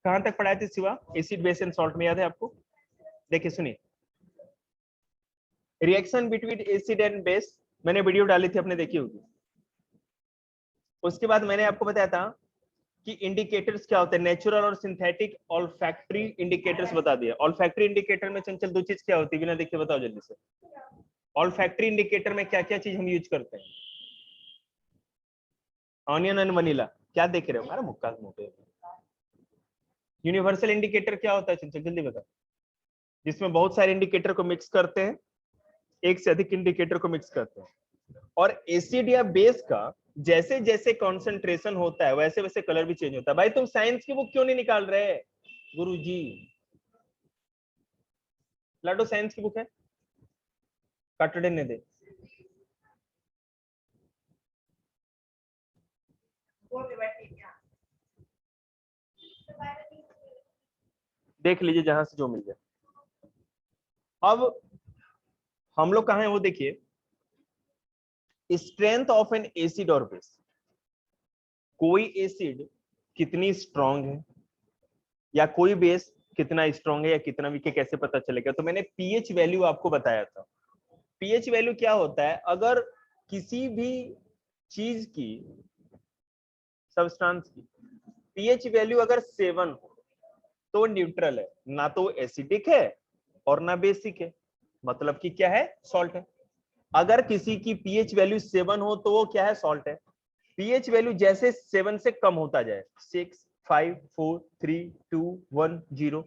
कहां तक पढ़ाए थे Shiva? Acid base and salt में याद है आपको? देखिए सुनिए, reaction between acid and base मैंने वीडियो डाली थी, आपने देखी होगी। उसके बाद मैंने आपको बताया था कि इंडिकेटर्स क्या होते हैं, नेचुरल और सिंथेटिक ऑल्फैक्टरी इंडिकेटर्स बता दिया। ऑल्फैक्टरी इंडिकेटर में चंचल दो चीज क्या होती है, बिना देखे बताओ जल्दी से। ऑल्फैक्टरी इंडिकेटर में क्या क्या चीज हम यूज करते हैं? ऑनियन एंड वनीला, क्या देख रहे हो? अरे मुक्का मोटे। यूनिवर्सल इंडिकेटर क्या होता है चंचल, जल्दी बताओ। जिसमें बहुत सारे इंडिकेटर को मिक्स करते हैं, एक से अधिक इंडिकेटर को मिक्स करते हैं, और एसिड या बेस का जैसे जैसे कॉन्सेंट्रेशन होता है वैसे वैसे कलर भी चेंज होता है। भाई तुम साइंस की बुक क्यों नहीं निकाल रहे गुरुजी? लाडो साइंस की बुक है, सैटरडे ने दे। देख लीजिए जहां से जो मिल जाए। अब हम लोग कहां हैं वो देखिए, स्ट्रेंथ ऑफ एन एसिड और बेस। कोई एसिड कितनी स्ट्रांग है या कोई बेस कितना स्ट्रांग है या कितना वीक है, कैसे पता चलेगा? तो मैंने पीएच वैल्यू आपको बताया था। पीएच वैल्यू क्या होता है? अगर किसी भी चीज की, सब्सटेंस की पीएच वैल्यू अगर 7 हो तो वो न्यूट्रल है, ना तो एसिडिक है और ना बेसिक है, मतलब कि क्या है? सॉल्ट है। अगर किसी की पीएच वैल्यू 7 हो तो वो क्या है? सॉल्ट है। पीएच वैल्यू जैसे 7 से कम होता जाए, 6, 5, 4, 3, 2, 1, 0,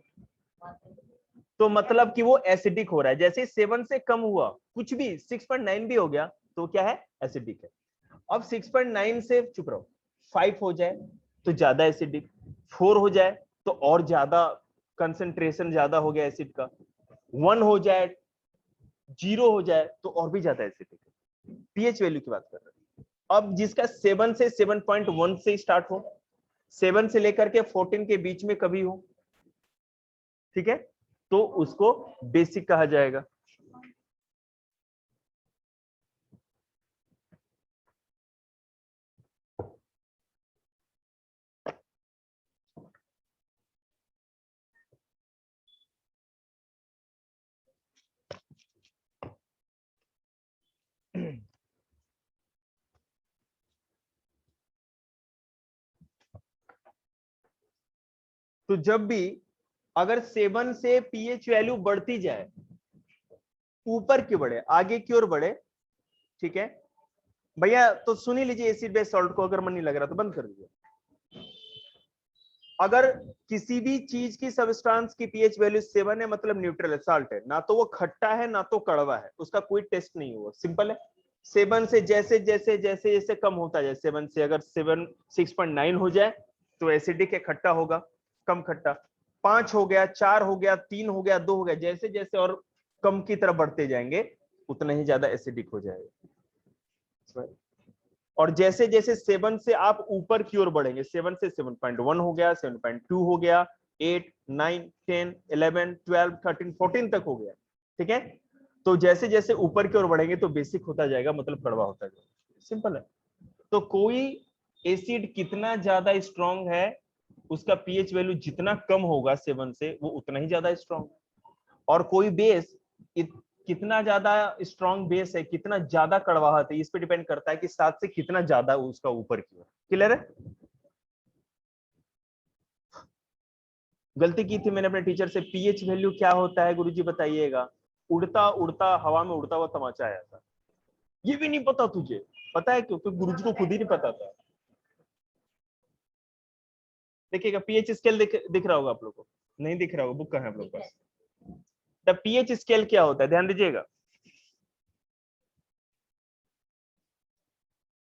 तो मतलब कि वो एसिडिक हो रहा है। जैसे 7 से कम हुआ, कुछ भी 6.9 भी हो गया तो क्या है? एसिडिक है। अब 6.9 से चुप रहो, 5 हो जाए तो ज्यादा एसिडिक, 4 हो जाए तो और ज्यादा कंसंट्रेशन ज्यादा हो गया एसिड का, 1 हो जाए, 0 हो जाए तो और भी ज्यादा एसिडिक है। पीएच वैल्यू की बात कर रहे हैं। अब जिसका 7 से 7.1 से स्टार्ट हो, 7 से लेकर के 14 के बीच में कभी हो, ठीक है, तो उसको बेसिक कहा जाएगा। तो जब भी अगर 7 से पीएच वैल्यू बढ़ती जाए, ऊपर की बढ़े, आगे की ओर बढ़े, ठीक है भैया, तो सुन ही लीजिए एसिड बेस सॉल्ट को। अगर मन नहीं लग रहा तो बंद कर दीजिए। अगर किसी भी चीज की सब्सटेंस की पीएच वैल्यू 7 है मतलब न्यूट्रल है, साल्ट है, ना तो वो खट्टा है ना तो कड़वा है, उसका कोई टेस्ट नहीं हुआ, सिंपल है। 7 से जैसे जैसे जैसे जैसे कम होता जाए, 7 से अगर 7 6.9 हो जाए तो एसिडिक है, खट्टा होगा, कम खट्टा। 5 हो गया, 4 हो गया, 3 हो गया, 2 हो गया, जैसे जैसे और कम की तरफ बढ़ते जाएंगे उतना ही ज्यादा एसिडिक हो जाएगा। और जैसे जैसे 7 से आप ऊपर की ओर बढ़ेंगे, 7 से 7.1 हो गया, 7.2 हो गया, 8, 9, 10, 11, 12, 13, 14 तक हो गया, ठीक है। तो जैसे जैसे ऊपर की ओर बढ़ेंगे तो बेसिक होता जाएगा, मतलब कड़वा होता जाएगा, सिंपल है। तो कोई एसिड कितना ज्यादा स्ट्रांग है, उसका पीएच वैल्यू जितना कम होगा 7 से, वो उतना ही ज्यादा स्ट्रांग। और कोई बेस कितना ज्यादा स्ट्रॉन्ग बेस है, कितना ज्यादा कड़वाहट है, इस पे डिपेंड करता है कि 7 से कितना ज्यादा उसका ऊपर की ओर। क्लियर है? गलती की थी मैंने अपने टीचर से। पीएच वैल्यू क्या होता है गुरुजी बताइएगा? उड़ता उड़ता हवा में उड़ता हुआ तमाचा आया था। ये भी नहीं पता तुझे? पता है क्यों? क्योंकि गुरुजी को खुद ही नहीं पता था। देखिएगा पीएच स्केल दिख रहा होगा आप लोग को, नहीं दिख रहा होगा, बुक कहाँ है आप लोग पास? द पीएच स्केल क्या होता है, ध्यान दीजिएगा।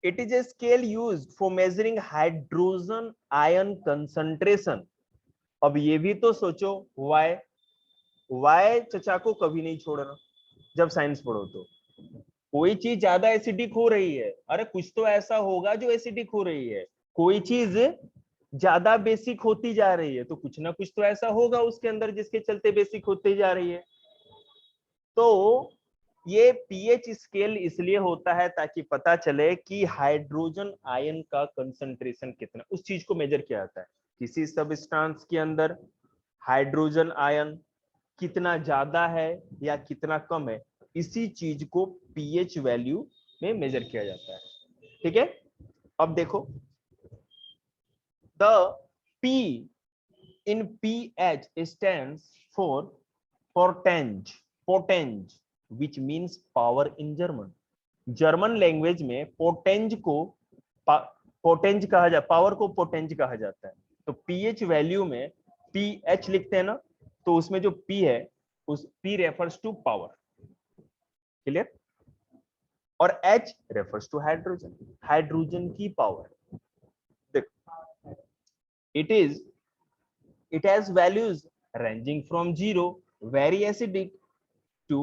It is a scale used for measuring hydrogen ion concentration. अब ये भी तो सोचो, वाई चचा को कभी नहीं छोड़ना जब साइंस पढ़ो तो। कोई चीज ज्यादा एसिडिक हो रही है, अरे कुछ तो ऐसा होगा जो एसिडिक हो रही है। कोई चीज ज्यादा बेसिक होती जा रही है तो कुछ ना कुछ तो ऐसा होगा उसके अंदर जिसके चलते बेसिक होती जा रही है। तो ये पीएच स्केल इसलिए होता है ताकि पता चले कि हाइड्रोजन आयन का कंसंट्रेशन कितना, उस चीज को मेजर किया जाता है किसी सब्सटेंस के अंदर हाइड्रोजन आयन कितना ज्यादा है या कितना कम है, इसी चीज को पीएच वैल्यू में मेजर किया जाता है। ठीक है, अब देखो the P in pH stands for potenज which means power in German। German language में पोटेंज को पोटेंज कहा जाता, पावर को पोटेंज कहा जाता है। तो पीएच वैल्यू में पीएच लिखते हैं ना, तो उसमें जो पी है उस P refers to power, clear, और H refers to hydrogen, hydrogen की पावर। देखो it has values ranging from 0 very acidic to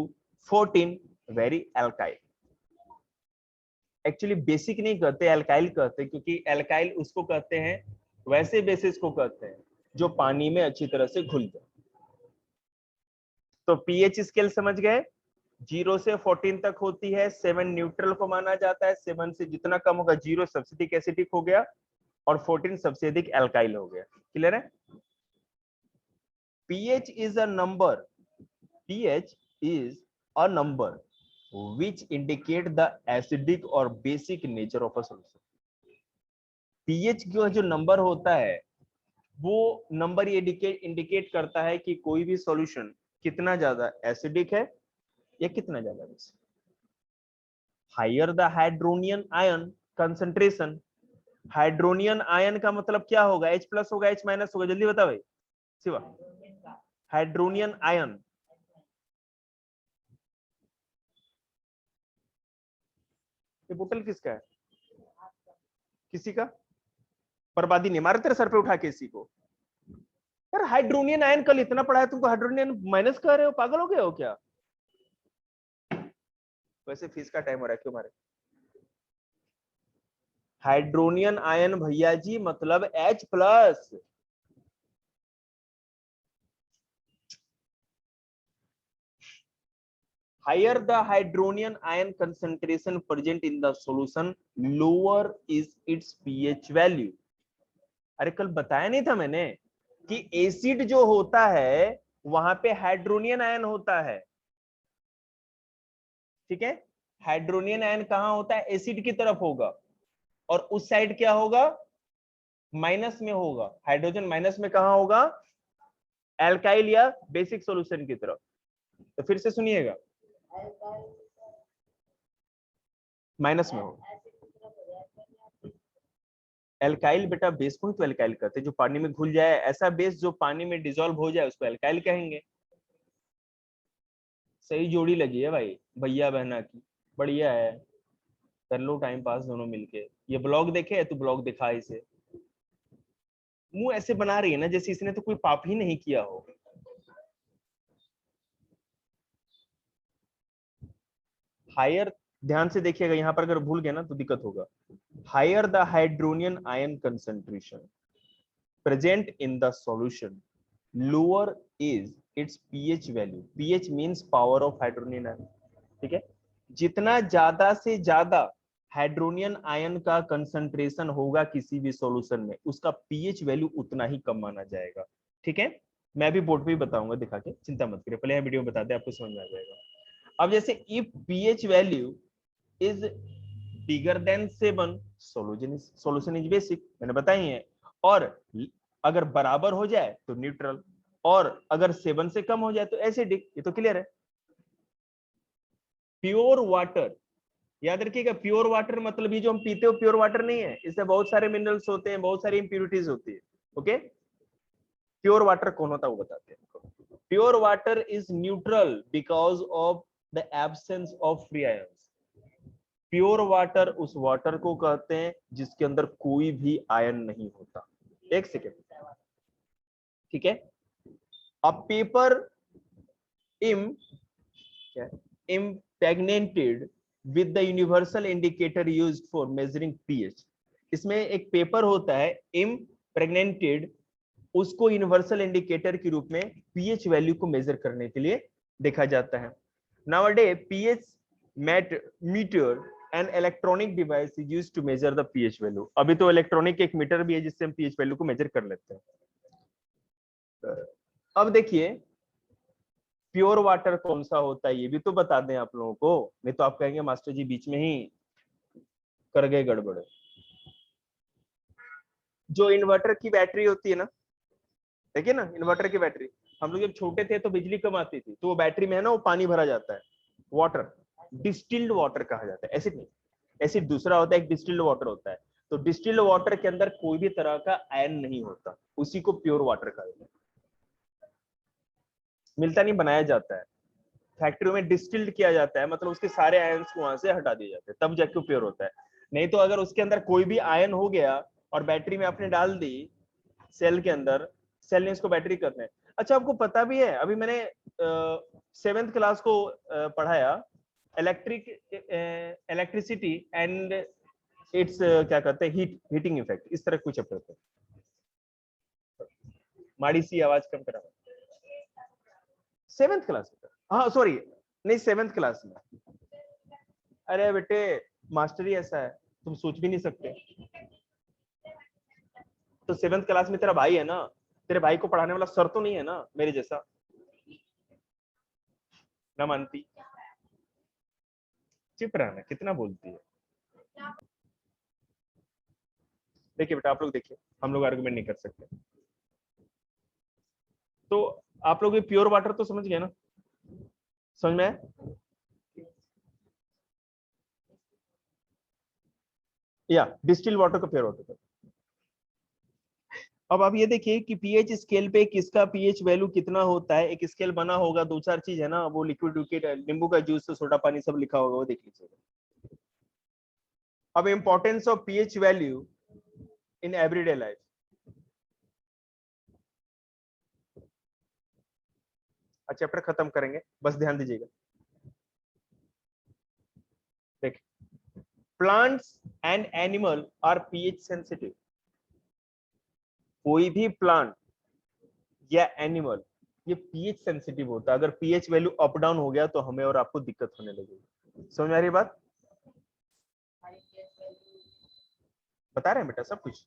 14 very alkyl। Actually basic नहीं कहते, एल्काइल कहते, क्योंकि एल्काइल उसको कहते हैं, वैसे बेसिस को कहते हैं जो पानी में अच्छी तरह से घुल जाए। तो पीएच स्केल समझ गए, 0 से 14 तक होती है, 7 न्यूट्रल को माना जाता है, 7 से जितना कम होगा 0 सबसे अधिक एसिडिक हो गया और 14 सबसे अधिक एल्काइल हो गया। क्लियर है? pH is a number, pH is a number which indicate the acidic or basic nature of a solution। pH का जो नंबर होता है वो नंबर ये इंडिकेट करता है कि कोई भी सॉल्यूशन कितना ज्यादा एसिडिक है या कितना ज्यादा basic. Higher the hydronium ion concentration, hydronium ion का मतलब क्या होगा, H प्लस होगा H माइनस होगा, जल्दी बता भाई शिवा। हाइड्रोनियन आयन ये बोतल किसका है, किसी का, बर्बादी नहीं मारे तेरे सर पे उठा के इसी को। यार हाइड्रोनियन आयन कल इतना पढ़ा है तुमको हाइड्रोनियन माइनस कह रहे हो, पागल हो गए हो क्या? वैसे फीस का टाइम हो रहा है, क्यों मारे? हाइड्रोनियन आयन भैया जी मतलब H plus. higher the hydronium ion concentration present in the solution, lower is its pH value। अरे कल बताया नहीं था मैंने कि एसिड जो होता है वहां पे हाइड्रोनियन आयन होता है, ठीक है? हाइड्रोनियन आयन कहां होता है, एसिड की तरफ होगा, और उस साइड क्या होगा, माइनस में होगा। हाइड्रोजन माइनस में कहां होगा, एल्काइल या बेसिक सॉल्यूशन की तरफ। तो फिर से सुनिएगा, माइनस में होगा। एल्काइल बेटा बेस को ही तो एल्काइल कहते हैं, जो पानी में घुल जाए, ऐसा बेस जो पानी में डिसॉल्व हो जाए उसको एल्काइल कहेंगे। सही जोड़ी लगी है भाई भैया बहना की, बढ़िया है, कर लो टाइम पास दोनों मिलके। ये ब्लॉग देखे, तू ब्लॉग दिखा इसे, मुंह ऐसे बना रही है ना जैसे इसने तो कोई पाप ही नहीं किया हो। हायर, ध्यान से देखिएगा, यहाँ पर अगर भूल गए ना तो दिक्कत होगा। Higher the hydronium ion concentration present in the solution, lower is its pH value. PH means power of hydronium ion, ठीक है? जितना ज्यादा से ज्यादा हाइड्रोनियन आयन का कंसंट्रेशन होगा किसी भी सॉल्यूशन में, उसका पीएच वैल्यू उतना ही कम माना जाएगा, ठीक है? मैं भी बोर्ड पे भी बताऊंगा दिखा के, चिंता मत करिए, पहले यह वीडियो में बता दे, आपको समझ में आ जाएगा। अब जैसे if pH value is bigger than 7, solution is basic, मैंने बताई है, और अगर बराबर हो जाए तो न्यूट्रल, और अगर 7 से कम हो जाए तो एसिडिक। ये तो क्लियर है। प्योर वाटर, याद रखिएगा, प्योर वाटर मतलब ये जो हम पीते हो प्योर वाटर नहीं है, इससे बहुत सारे मिनरल्स होते हैं, बहुत सारी इंप्यूरिटीज होती है। ओके, प्योर वाटर कौन होता है वो बताते हैं। Pure water is neutral because of the absence of free ions. Pure water उस वाटर को कहते हैं जिसके अंदर कोई भी आयन नहीं होता। एक सेकेंड, ठीक है? A paper impregnated with the universal indicator used for measuring pH। इसमें एक पेपर होता है impregnated, उसको यूनिवर्सल इंडिकेटर के रूप में पीएच वैल्यू को मेजर करने के लिए देखा जाता है। Nowadays pH meter an electronic device is used to measure the pH value. अभी तो इलेक्ट्रॉनिक एक मीटर भी है जिससे हम पीएच वैल्यू को मेजर कर लेते हैं। अब देखिए प्योर वाटर कौन सा होता है ये भी तो बता दें आप लोगों को, नहीं तो आप कहेंगे मास्टर जी बीच में ही कर गए गड़बड़। जो इन्वर्टर की बैटरी होती है ना, देखिए ना इन्वर्टर की बैटरी, हम लोग जब छोटे थे तो बिजली कम आती थी, तो वो बैटरी में है ना वो पानी भरा जाता है, वाटर, डिस्टिल्ड वाटर कहा जाता है, एसिड नहीं, एसिड दूसरा होता है, एक डिस्टिल्ड वाटर होता है। तो डिस्टिल्ड वाटर के अंदर कोई भी तरह का आयन नहीं होता, उसी को प्योर वाटर कहा जाता है। मिलता नहीं, बनाया जाता है, फैक्ट्री में डिस्टिल्ड किया जाता है, मतलब उसके सारे आयन्स को वहां से हटा दिए जाते हैं, तब जाके प्योर होता है। नहीं तो अगर उसके अंदर कोई भी आयन हो गया और बैटरी में आपने डाल दी, सेल के अंदर, सेल ने इसको बैटरी करना है। अच्छा आपको पता भी है, अभी मैंने 7th क्लास को पढ़ाया, इलेक्ट्रिसिटी एंड इट्स क्या कहते हैं, हीटिंग इफेक्ट, इस तरह कुछ चैप्टर थे। माड़ी सी आवाज कम करा, 7th क्लास में, हाँ सॉरी नहीं 7th क्लास में। अरे बेटे मास्टर ही ऐसा है, तुम सोच भी नहीं सकते। तो 7th क्लास में तेरा भाई है ना, तेरे भाई को पढ़ाने वाला सर तो नहीं है ना मेरे जैसा, ना मानती, चुप रहना, कितना बोलती है। देखिए बेटा आप लोग देखिए, हम लोग आर्गुमेंट नहीं कर सकते। तो आप लोग ये प्योर वाटर तो समझ गए ना, समझ में आया? या डिस्टिल वाटर को प्योर वाटर। अब आप ये देखिए कि पीएच स्केल पे किसका पीएच वैल्यू कितना होता है, एक स्केल बना होगा, दो चार चीज है ना, वो लिक्विड विक्विड, नींबू का जूस, सोडा पानी सब लिखा होगा, वो देख लीजिएगा। अब importance of pH value in everyday life. Chapter खत्म करेंगे, बस ध्यान दीजिएगा। देख, plants and animal are pH sensitive. कोई भी प्लांट या एनिमल ये पीएच सेंसिटिव होता है। अगर पीएच वैल्यू अप डाउन हो गया तो हमें और आपको दिक्कत होने लगेगी। समझ में आ रही बात? बता रहे हैं बेटा सब कुछ,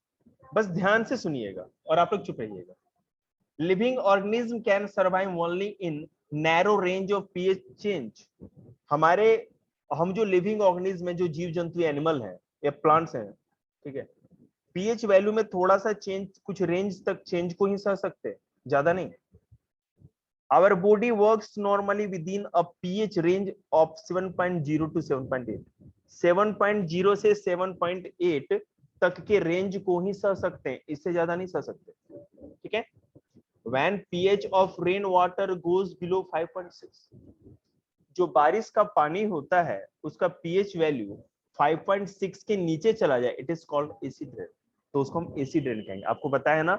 बस ध्यान से सुनिएगा और आप लोग चुप रहिएगा। Living organism can survive only in narrow range of pH change. हम जो लिविंग ऑर्गेनिज्म है, जो जीव जंतु एनिमल है या प्लांट्स हैं, ठीक है, पीएच वैल्यू में थोड़ा सा चेंज, कुछ रेंज तक चेंज को ही सह सकते हैं, ज्यादा नहीं। Our body works normally within a pH range of 7.0 to 7.8. 7.0 से 7.8 तक के रेंज को ही सह सकते हैं, इससे ज्यादा नहीं सह सकते, ठीक है। When pH of rain water goes below 5.6, जो बारिश का पानी होता है उसका पीएच वैल्यू 5.6 के नीचे चला जाए, it is called acid rain, तो उसको हम एसिड रेन कहेंगे। आपको बताया ना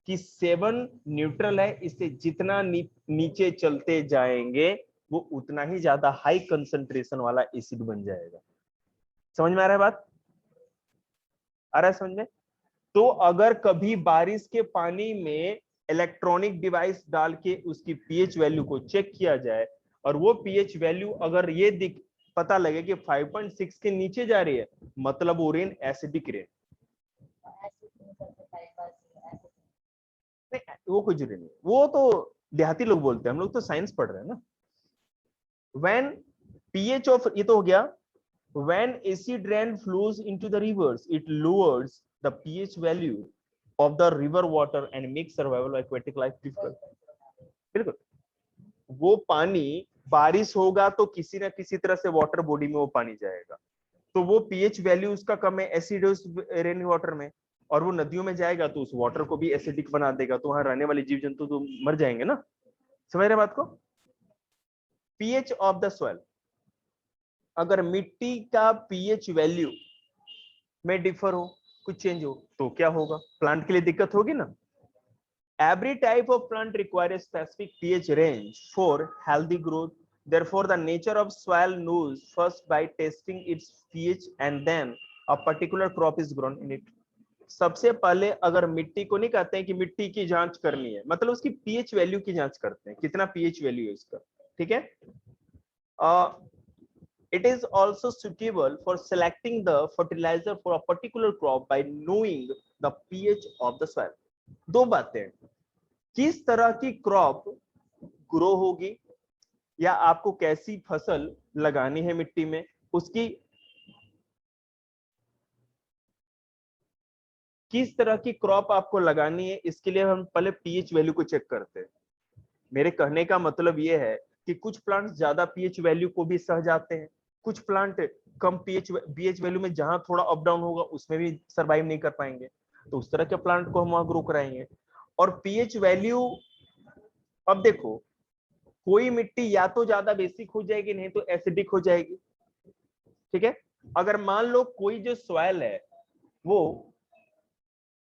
कि 7 न्यूट्रल है, इससे जितना नीचे चलते जाएंगे वो उतना ही ज्यादा हाई कंसंट्रेशन वाला एसिड बन जाएगा। समझ में आ रहा है बात? आ रहा है समझ में? तो अगर कभी बारिश के पानी में इलेक्ट्रॉनिक डिवाइस डाल के उसकी पीएच वैल्यू को चेक किया जाए और वो पीएच वैल्यू अगर ये पता लगे कि 5.6 के नीचे जा रही है, मतलब वो रेन एसिडिक रेन। नहीं वो कुछ नहीं, वो तो देहाती लोग बोलते हैं, हम लोग तो साइंस पढ़ रहे हैं ना। When pH of, ये तो हो गया, when acid rain flows into the rivers, it lowers the pH value of the river water and makes survival of aquatic life difficult. बिल्कुल, वो पानी बारिश होगा तो किसी ना किसी तरह से वाटर बॉडी में वो पानी जाएगा, तो वो पीएच वैल्यू उसका कम है एसिड रेन वाटर में, और वो नदियों में जाएगा तो उस वाटर को भी एसिडिक बना देगा, तो वहां रहने वाले जीव जंतु तो मर जाएंगे ना। समझ रहे बात को? पीएच ऑफ द सॉइल, अगर मिट्टी का पीएच वैल्यू में डिफर हो, कुछ चेंज हो, तो क्या होगा? प्लांट के लिए दिक्कत होगी ना। Every type of plant requires a specific pH range for healthy growth. Therefore, the nature of soil knows first by testing its pH, and then a particular crop is grown in it. सबसे पहले अगर मिट्टी को नहीं कहते हैं कि मिट्टी की जांच करनी है, मतलब उसकी पीएच वैल्यू की जांच करते हैं, कितना पीएच वैल्यू है इसका, ठीक है। It is also suitable for selecting the fertilizer for a particular crop by knowing the pH of the soil. दो बातें, किस तरह की क्रॉप ग्रो होगी या आपको कैसी फसल लगानी है मिट्टी में, उसकी किस तरह की क्रॉप आपको लगानी है, इसके लिए हम पहले पीएच वैल्यू को चेक करते हैं। मेरे कहने का मतलब यह है कि कुछ प्लांट ज्यादा पीएच वैल्यू को भी सह जाते हैं, कुछ प्लांट कम पीएच वैल्यू में जहां थोड़ा अप डाउन होगा उसमें भी सरवाइव नहीं कर पाएंगे, तो उस तरह के प्लांट को हम वहां ग्रो कराएंगे। और पीएच वैल्यू, अब देखो कोई मिट्टी या तो ज्यादा बेसिक हो जाएगी नहीं तो एसिडिक हो जाएगी, ठीक है। अगर मान लो कोई जो सॉइल है वो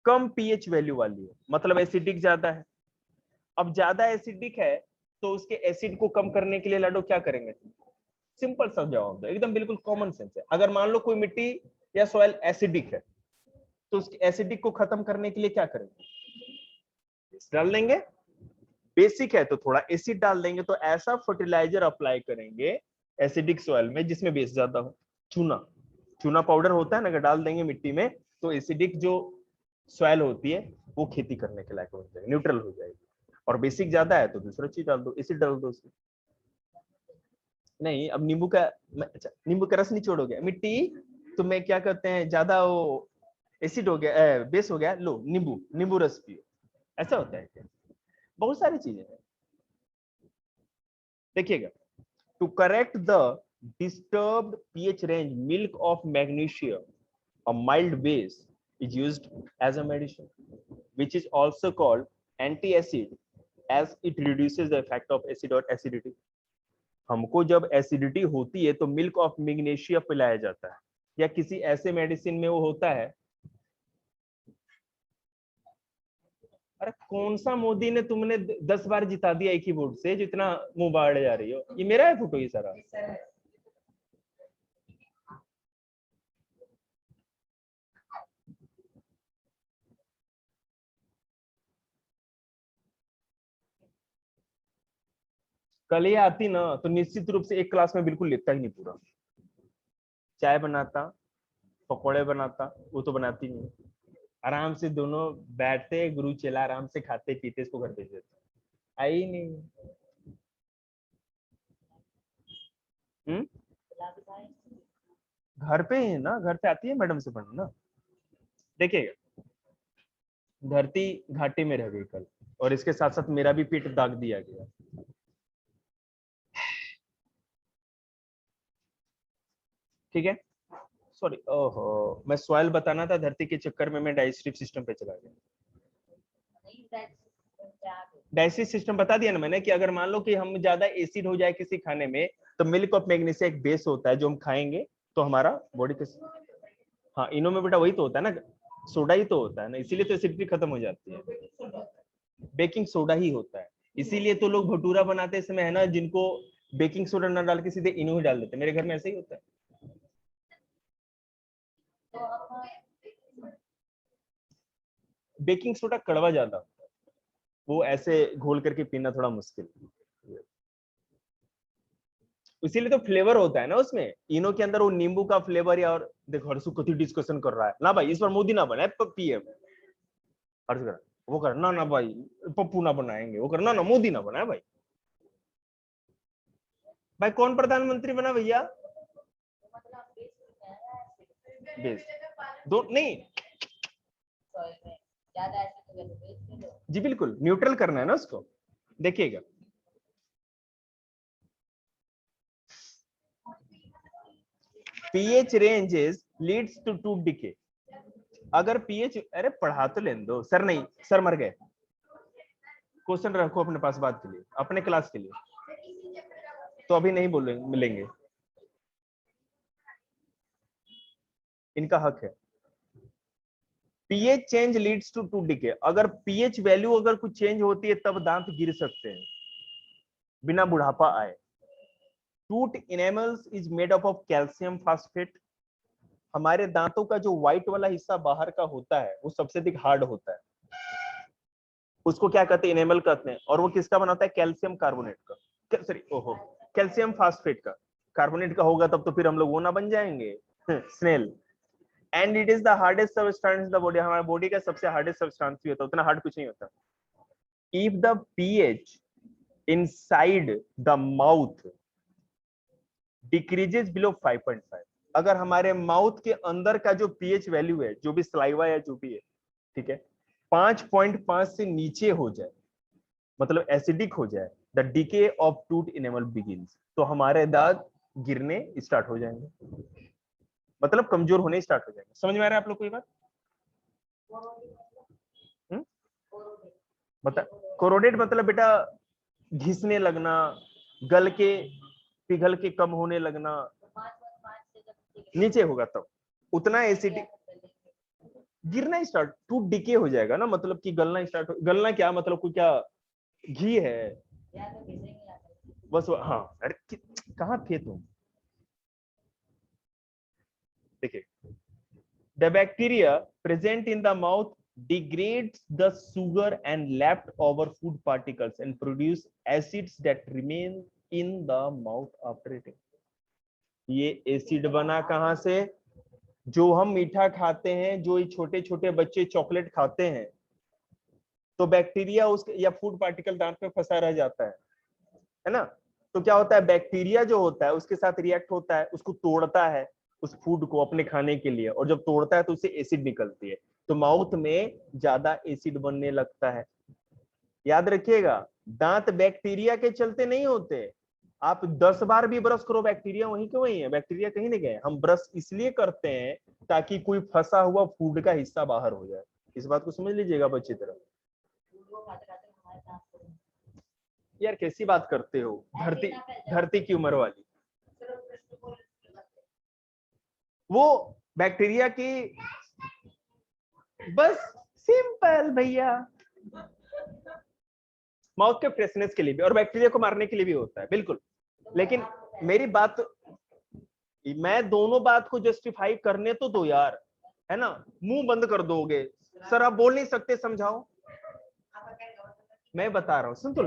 कम पीएच वैल्यू वाली है, मतलब एसिडिक ज्यादा है, अब ज्यादा एसिडिक है तो उसके एसिड को कम करने के लिए लाडो क्या करेंगे, सिंपल सा जवाब दो, एकदम बिल्कुल कॉमन सेंस है। अगर मान लो कोई मिट्टी या सॉइल एसिडिक है तो उसके एसिडिक को खत्म करने के लिए क्या करेंगे, डाल देंगे, बेसिक है तो थोड़ा एसिड डाल देंगे, तो ऐसा फर्टिलाइजर अप्लाई करेंगे एसिडिक सॉइल में जिसमें बेस ज्यादा हो। चूना, चूना पाउडर होता है ना, अगर डाल देंगे मिट्टी में तो एसिडिक जो सॉइल होती है वो खेती करने के लायक हो जाएगी, न्यूट्रल हो जाएगी। और बेसिक ज्यादा है तो दूसरा चीज डाल दो, एसिड डाल दो उसमें। नहीं, अब नींबू का, अच्छा नींबू का रस नहीं छोड़ोगे मिट्टी, तो मैं क्या कहते हैं, ज्यादा वो एसिड हो गया, बेस हो गया, लो नींबू, नींबू रस पियो, ऐसा होता है क्या? बहुत सारी चीजें हैं। देखिएगा, to correct the disturbed pH range, milk of magnesia, a mild base, is used as a medicine, which is also called anti-acid, as it reduces the effect of acid or acidity. हमको जब acidity होती है तो milk of magnesia पिलाया जाता है, या किसी ऐसे मेडिसिन में वो होता है। अरे कौन सा मोदी ने तुमने 10 बार जिता दिया एक ही वोट से, जितना मुंह बाढ़ जा रही हो, ये मेरा है फोटो ये सारा। कल ये आती ना तो निश्चित रूप से एक क्लास में बिल्कुल लेता ही नहीं पूरा, चाय बनाता, पकौड़े बनाता, वो तो बनाती नहीं, आराम से दोनों बैठते, गुरु चेला आराम से खाते पीते, इसको घर भेज देते, आई नहीं। घर पे ही है ना, घर पे आती है मैडम से पढ़ना ना। देखिएगा, धरती घाटी में रह गई कल, और इसके साथ साथ मेरा भी पेट दाग दिया गया। ठीक है, सॉरी, ओहो मैं सॉइल बताना था, धरती के चक्कर में मैं डाइजेस्टिव सिस्टम पे चला गया। डाइजेस्टिव सिस्टम बता दिया ना मैंने, कि अगर मान लो कि हम ज्यादा एसिड हो जाए किसी खाने में, तो मिल्क ऑफ मैग्नीशिया एक बेस होता है जो हम खाएंगे तो हमारा बॉडी के, हाँ इनो में बेटा वही तो होता है ना, सोडा ही तो होता है ना, इसीलिए तो एसिडिटी खत्म हो जाती है, बेकिंग सोडा ही होता है। इसीलिए तो लोग भटूरा बनाते समय है ना, जिनको बेकिंग सोडा ना डाल के सीधे इनो ही डाल देते, मेरे घर में ऐसे ही होता है। बेकिंग सोडा कड़वा ज्यादा होता है, वो ऐसे घोल करके पीना थोड़ा मुश्किल, इसीलिए तो फ्लेवर होता है ना उसमें, इनो के अंदर वो नींबू का फ्लेवर। या और देखो हर्षु कति डिस्कशन कर रहा है ना भाई, इस बार मोदी ना बने पीएम, हर्षु कर वो करना ना भाई, पप्पू ना बनाएंगे, वो करना ना, मोदी ना बनाए भाई। भाई कौन प्रधानमंत्री बना भैया, बेस दो नहीं जी, बिल्कुल न्यूट्रल करना है ना उसको। देखिएगा, pH ranges leads to tooth decay. अगर पीएच, अरे पढ़ा तो लेने दो सर, नहीं सर मर गए, क्वेश्चन रखो अपने पास बात के लिए, अपने क्लास के लिए, तो अभी नहीं बोलेंगे, मिलेंगे, इनका हक है। PH change leads to tooth decay, अगर पीएच वैल्यू अगर कुछ चेंज होती है तब दांत गिर सकते हैं बिना बुढ़ापा आए। Tooth enamels is made up of calcium phosphate. हमारे दांतों का जो व्हाइट वाला हिस्सा बाहर का होता है वो सबसे अधिक हार्ड होता है, उसको क्या कहते हैं, इनेमल कहते हैं, और वो किसका बनाता है, कैल्शियम कार्बोनेट का, सॉरी ओहो कैल्शियम फास्फेट का। कार्बोनेट का होगा तब तो फिर हम लोग वो ना बन जाएंगे स्नेल। And it is the hardest substance in the body, हमारे बॉडी का सबसे हार्डेस्ट सबस्टेंस भी होता है, उतना हार्ड कुछ नहीं होता। If the pH inside the mouth decreases below 5.5, अगर हमारे माउथ के अंदर का जो पीएच वैल्यू है, जो भी सलाइवा या जो भी है, ठीक है, 5.5 से नीचे हो जाए, मतलब एसिडिक हो जाए, the decay of tooth enamel begins, तो हमारे दांत गिरने स्टार्ट हो जाएंगे, मतलब कमजोर होने स्टार्ट हो जाएंगे। समझ में आ रहा है आप लोग को ये बात? बता, कोरोडेड मतलब बेटा घिसने लगना, गल के पिघल के कम होने लगना, नीचे होगा तब उतना एसिडिक गिरना स्टार्ट, टूथ डिके हो जाएगा ना, मतलब कि गलना स्टार्ट हो, गलना क्या मतलब, कोई क्या घी है बस हाँ। अरे कहाँ थे तुम? देखिए, the bacteria present in the mouth degrades the sugar and leftover food particles and produce acids that remain in the mouth after eating। ये एसिड बना कहां से? जो हम मीठा खाते हैं, जो ये छोटे छोटे बच्चे चॉकलेट खाते हैं, तो बैक्टीरिया उस या फूड पार्टिकल दांत में फंसा रह जाता है ना? तो क्या होता है, बैक्टीरिया जो होता है उसके साथ रिएक्ट होता है, उसको तोड़ता है उस फूड को अपने खाने के लिए, और जब तोड़ता है तो उससे एसिड निकलती है, तो माउथ में ज्यादा एसिड बनने लगता है। याद रखिएगा, दांत बैक्टीरिया के चलते नहीं होते। आप 10 बार भी ब्रश करो, बैक्टीरिया वहीं के वहीं है, बैक्टीरिया कहीं नहीं गए। हम ब्रश इसलिए करते हैं ताकि कोई फंसा हुआ फूड का हिस्सा बाहर हो जाए। इस बात को समझ लीजिएगा आप अच्छी तरह। यार कैसी बात करते हो, धरती धरती की उम्र वाली। वो बैक्टीरिया की, बस सिंपल भैया, माउथ के फ्रेशनेस के लिए भी और बैक्टीरिया को मारने के लिए भी होता है, बिल्कुल। लेकिन मेरी बात, मैं दोनों बात को जस्टिफाई करने तो दो यार, है ना? मुंह बंद कर दोगे सर, आप बोल नहीं सकते, समझाओ। मैं बता रहा हूँ, सुन तो।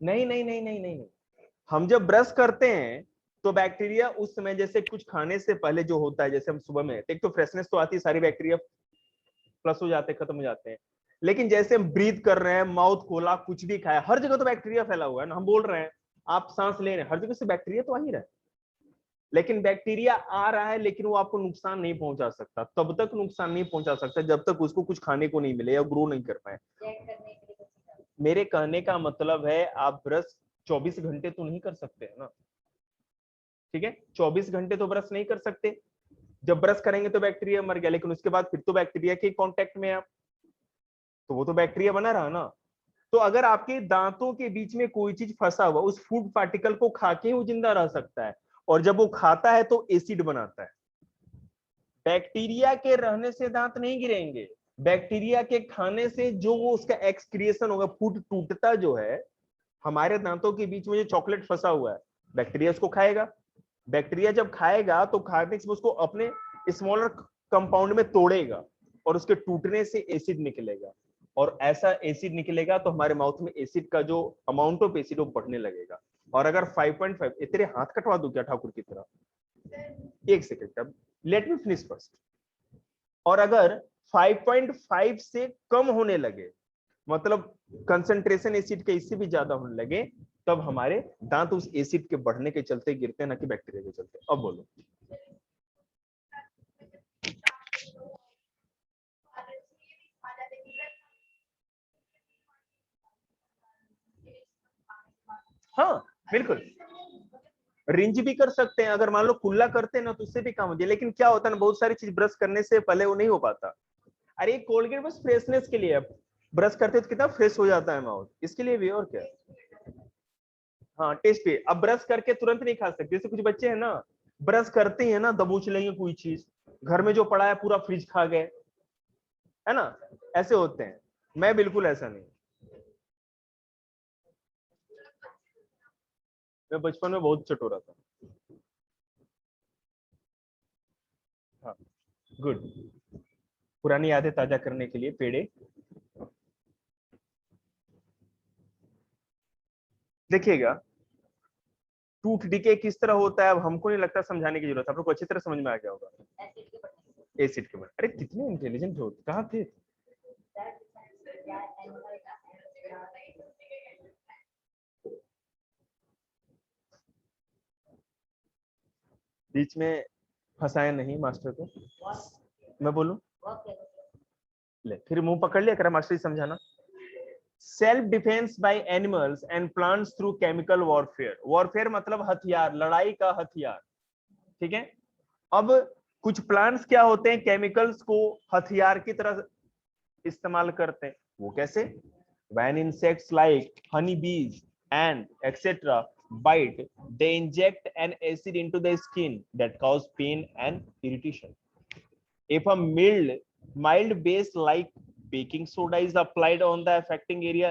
नहीं नहीं नहीं नहीं नहीं, हम जब ब्रश करते हैं तो बैक्टीरिया उस समय, जैसे कुछ खाने से पहले जो होता है, जैसे हम सुबह में, एक तो फ्रेशनेस तो आती है, सारी बैक्टीरिया प्लस हो जाते हैं, खत्म हो जाते हैं। लेकिन जैसे हम ब्रीथ कर रहे हैं, माउथ खोला, कुछ भी खाया, हर जगह तो बैक्टीरिया फैला हुआ है ना। हम बोल रहे हैं, आप सांस ले रहे हैं, हर जगह से बैक्टीरिया तो आ ही रहा है। लेकिन बैक्टीरिया आ रहा है, लेकिन वो आपको नुकसान नहीं पहुंचा सकता, तब तक नुकसान नहीं पहुंचा सकता जब तक उसको कुछ खाने को नहीं मिले या ग्रो नहीं कर पाए। मेरे कहने का मतलब है, आप ब्रश 24 घंटे तो नहीं कर सकते है ना, ठीक है? 24 घंटे तो ब्रश नहीं कर सकते। जब ब्रश करेंगे तो बैक्टीरिया मर गया, लेकिन उसके बाद फिर तो बैक्टीरिया के कांटेक्ट में आप, तो वो तो बैक्टीरिया बना रहा ना। तो अगर आपके दांतों के बीच में कोई चीज फंसा हुआ, उस फूड पार्टिकल को खा के वो जिंदा रह सकता है, और जब वो खाता है तो एसिड बनाता है। बैक्टीरिया के रहने से दांत नहीं गिरेंगे, बैक्टीरिया के खाने से जो वो उसका एक्सक्रिएशन होगा, फूड टूटता जो है, हमारे दांतों के बीच में जो चॉकलेट फंसा हुआ है, बैक्टीरिया उसको खाएगा। बैक्टीरिया जब खाएगा तो खाने से उसको अपने स्मॉलर कंपाउंड में तोड़ेगा, और उसके टूटने से एसिड निकलेगा, और ऐसा एसिड निकलेगा तो हमारे माउथ में एसिड का जो अमाउंट ऑफ एसिड वो बढ़ने लगेगा। और अगर 5.5, तेरे हाथ कटवा दूं क्या ठाकुर की तरह? एक second, let me finish first. और अगर 5.5 से कम होने लगे, मतलब कंसंट्रेशन एसिड के इससे भी ज्यादा होने लगे, तब हमारे दांत उस एसिड के बढ़ने के चलते गिरते हैं, ना कि बैक्टीरिया के चलते। अब बोलो। हाँ बिल्कुल, रिंज भी कर सकते हैं, अगर मान लो कुल्ला करते हैं ना तो उससे भी काम हो जाए। लेकिन क्या होता है ना, बहुत सारी चीज ब्रश करने से पहले वो नहीं हो पाता। अरे कोलगेट बस फ्रेशनेस के लिए, ब्रश करते तो कितना फ्रेश हो जाता है माउथ, इसके लिए भी, और क्या। हाँ टेस्ट भी, अब ब्रश करके तुरंत नहीं खा सकते। जैसे कुछ बच्चे हैं ना, ब्रश करते हैं ना दबोच लेंगे कोई चीज, घर में जो पड़ा है पूरा फ्रिज खा गए, है ना? ऐसे होते हैं। मैं बिल्कुल ऐसा नहीं, मैं बचपन में बहुत चटोरा था। हाँ गुड, पुरानी यादें ताजा करने के लिए पेड़े। देखिएगा, टूथ डिके किस तरह होता है अब हमको नहीं लगता समझाने की जरूरत है, आप लोग को अच्छी तरह समझ में आ गया होगा। एसिड के बने। अरे कितने इंटेलिजेंट हो, कहाँ थे? बीच में फंसाया नहीं मास्टर को, मैं बोलूं? ले फिर मुंह पकड़ लिया, करा मास्टर जी समझाना। Self defence by animals and plants through chemical warfare. Warfare मतलब हथियार, लड़ाई का हथियार, ठीक है। अब कुछ प्लांट्स क्या होते हैं, केमिकल्स को हथियार की तरह इस्तेमाल करते हैं। वो कैसे? When insects like honeybees and etc. bite, they inject an acid into the skin that cause pain and irritation. If a mild base like baking soda is applied on the affecting area,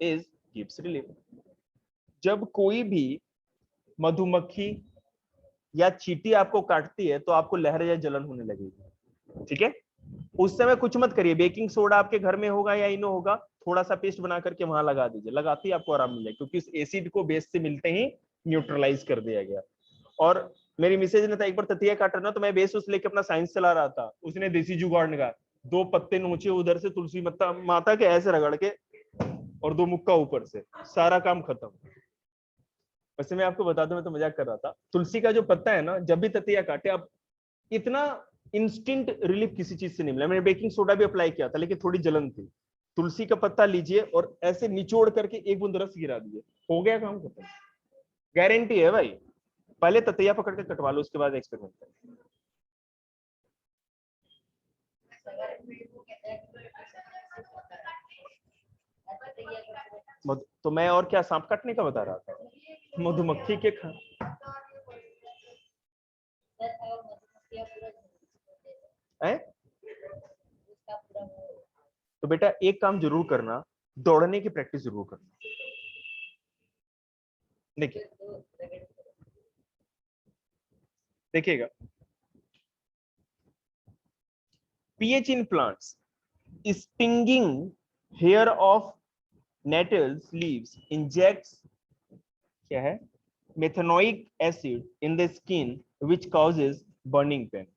is gives relief. जब कोई भी मधुमक्खी या चींटी आपको काटती है तो आपको लहर या जलन होने लगेगी, ठीक है। उस समय कुछ मत करिए, बेकिंग सोडा आपके घर में होगा या इनो होगा, थोड़ा सा पेस्ट बना करके वहां लगा दीजिए, लगाते ही आपको आराम मिलेगा, क्योंकि इस एसिड को बेस से मिलते ही न्यूट्रलाइज कर दिया गया। और मेरी मिसेज ने था एक बार ततिया काटा ना, तो मैं बेस उस लेके अपना साइंस चला रहा था, उसने देसी जुगाड़ निकाला, 2 पत्ते नोचे उधर से तुलसी माता के ऐसे रगड़ के और 2 मुक्का ऊपर से, सारा काम खत्म। वैसे मैं आपको बता दूं, मैं तो मजाक कर रहा था, तुलसी का जो पत्ता है ना, जब भी ततिया काटे, अब इतना इंस्टेंट रिलीफ किसी चीज से नहीं मिला। मैंने बेकिंग सोडा भी अप्लाई किया था लेकिन थोड़ी जलन थी। तुलसी का पत्ता लीजिए और ऐसे निचोड़ करके 1 बूंद रस गिरा दीजिए, हो गया काम खत्म, गारंटी है भाई। पहले ततैया पकड़ के कटवा लो, उसके बाद एक्सपेरिमेंट करें। तो मैं और क्या सांप काटने का बता रहा था, मधुमक्खी के तो बेटा एक काम जरूर करना, दौड़ने की प्रैक्टिस जरूर करना। देखिएगा, pH in plants, stinging hair of nettles leaves injects क्या है, methanoic acid in the skin which causes burning pain.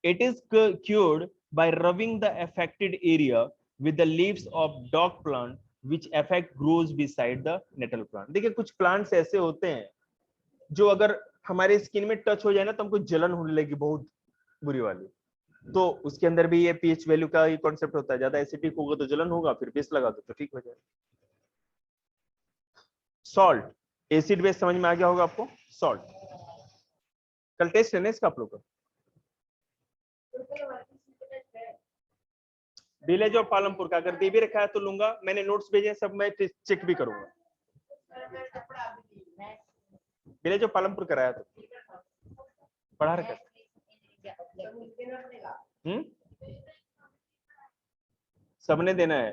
It is cured by rubbing the affected area with the leaves of dog plant which affect grows beside the nettle plant. देखिए कुछ plants ऐसे होते हैं जो अगर हमारे skin में touch हो जाए ना तो हमको जलन होने लगी बहुत बुरी वाली, तो उसके अंदर भी ये पीएच वैल्यू का ही कॉन्सेप्ट होता है। ज्यादा एसिडिक होगा तो जलन होगा, फिर बेस लगा दो तो ठीक हो जाएगा। सॉल्ट, एसिड बेस समझ में आ गया होगा आपको। सॉल्ट कल टेस्ट है ना इसका आप लोग का, विलेज ऑफ पालमपुर का, अगर दे भी रखा है तो लूंगा, मैंने नोट्स भेजे सब, मैं चेक भी करूंगा। विलेज ऑफ पालमपुर कराया तो पढ़ा रखा, सबने देना है।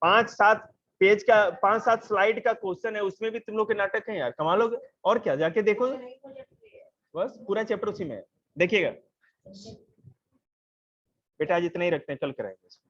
5-7 पेज का 5-7 स्लाइड का क्वेश्चन है, उसमें भी तुम लोग के नाटक हैं यार, कमाल हो गए। और क्या, जाके देखो, बस पूरा चैप्टर उसी में है, देखिएगा। बेटा आज इतना ही रखते हैं, कल कराएंगे।